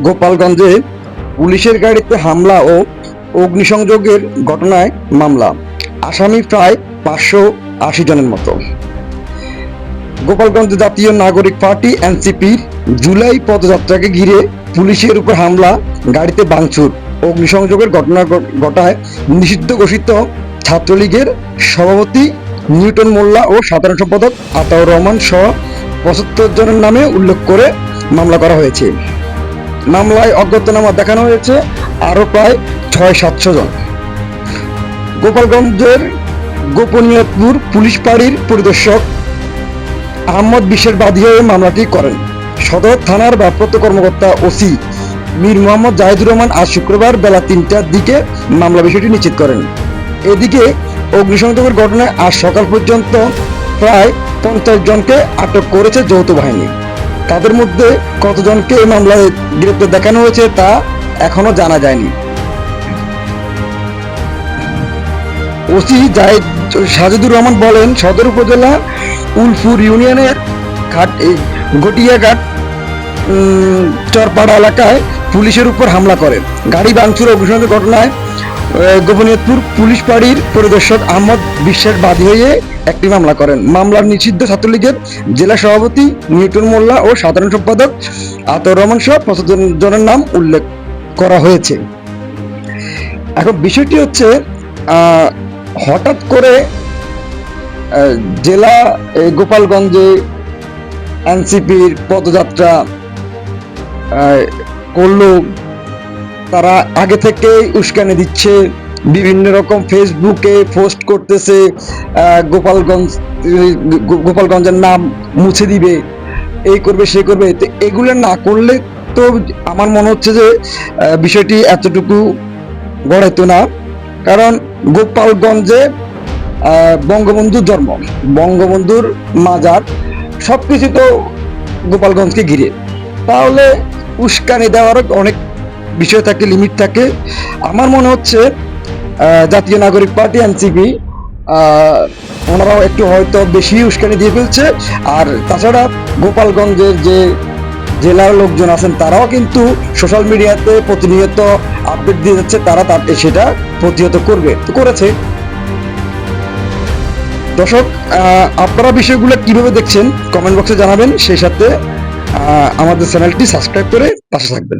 গোপালগঞ্জে পুলিশের গাড়িতে হামলা ও অগ্নিসংযোগের ঘটনায় মামলা, আসামি প্রায় 580 জনের মতো। গোপালগঞ্জ জাতীয় নাগরিক পার্টি এনসিপির জুলাই পদযাত্রাকে ঘিরে পুলিশের উপর হামলা, গাড়িতে ভাঙচুর, অগ্নিসংযোগের ঘটনা ঘটায় নিষিদ্ধ ঘোষিত ছাত্রলীগের সভাপতি নিউটন মোল্লা ও সাধারণ সম্পাদক আতাউর রহমান সহ 75 জনের নামে উল্লেখ করে মামলা করা হয়েছে। মামলায় অজ্ঞাতনামা দেখানো হয়েছে আরও প্রায় 600-700 জন। গোপালগঞ্জের গোপনীয়পুর পুলিশ ফাঁড়ির পরিদর্শক আহমদ বিশ্বের বাদী হয়ে মামলাটি করেন। সদর থানার ভারপ্রাপ্ত কর্মকর্তা ওসি মীর মোহাম্মদ জাহিদুর রহমান আজ শুক্রবার বেলা 3টার দিকে মামলা বিষয়টি নিশ্চিত করেন। এদিকে অগ্নিসংযোগের ঘটনায় আজ সকাল পর্যন্ত প্রায় 50 জনকে আটক করেছে যৌথ বাহিনী। তাদের মধ্যে কতজনকে এই মামলায় গ্রেপ্তার দেখানো হয়েছে তা এখনো জানা যায়নি। ওসি সাজিদুর রহমান বলেন, সদর উপজেলা উলপুর ইউনিয়নের গটিয়াঘাট চরপাড়া এলাকায় পুলিশের উপর হামলা করে গাড়ি ভাঙচুর অগ্নিসংযোগের ঘটনায় গোপনীয়পুর পুলিশ ফাঁড়ির পরিদর্শক আহমদ বিশ্বের বাদী হয়ে একটি মামলা করেন। মামলার নিষিদ্ধ ছাত্রলীগের জেলা সভাপতি নিউটন মোল্লা ও সাধারণ সম্পাদক আতাউর রহমান সহ 75 জনের নাম উল্লেখ করা হয়েছে। এখন বিষয়টি হচ্ছে, হঠাৎ করে জেলা গোপালগঞ্জে এনসিপির পদযাত্রা করলো, তারা আগে থেকে উস্কানি দিচ্ছে, বিভিন্ন রকম ফেসবুকে পোস্ট করতেছে, গোপালগঞ্জের নাম মুছে দিবে, এই করবে সে করবে। তো এগুলো না করলে তো আমার মনে হচ্ছে যে বিষয়টি এতটুকু গড়াইতো না। কারণ গোপালগঞ্জে বঙ্গবন্ধুর জন্ম, বঙ্গবন্ধুর মাজার, সবকিছু তো গোপালগঞ্জকে ঘিরে। তাহলে উস্কানি দেওয়ারও অনেক বিষয় থাকে, লিমিট থাকে। আমার মনে হচ্ছে জাতীয় নাগরিক পার্টি এনসিপি ওনারাও একটু হয়তো বেশি উস্কানি দিয়ে ফেলছে। আর তাছাড়া গোপালগঞ্জের যে জেলার লোকজন আছেন তারাও কিন্তু সোশ্যাল মিডিয়াতে প্রতিনিয়ত আপডেট দিয়ে যাচ্ছে, তারা সেটা প্রতিহত করবে, তো করেছে। দর্শক, আপনারা বিষয়গুলো কিভাবে দেখছেন কমেন্ট বক্সে জানাবেন, সেই সাথে আমাদের চ্যানেলটি সাবস্ক্রাইব করে পাশে থাকবেন।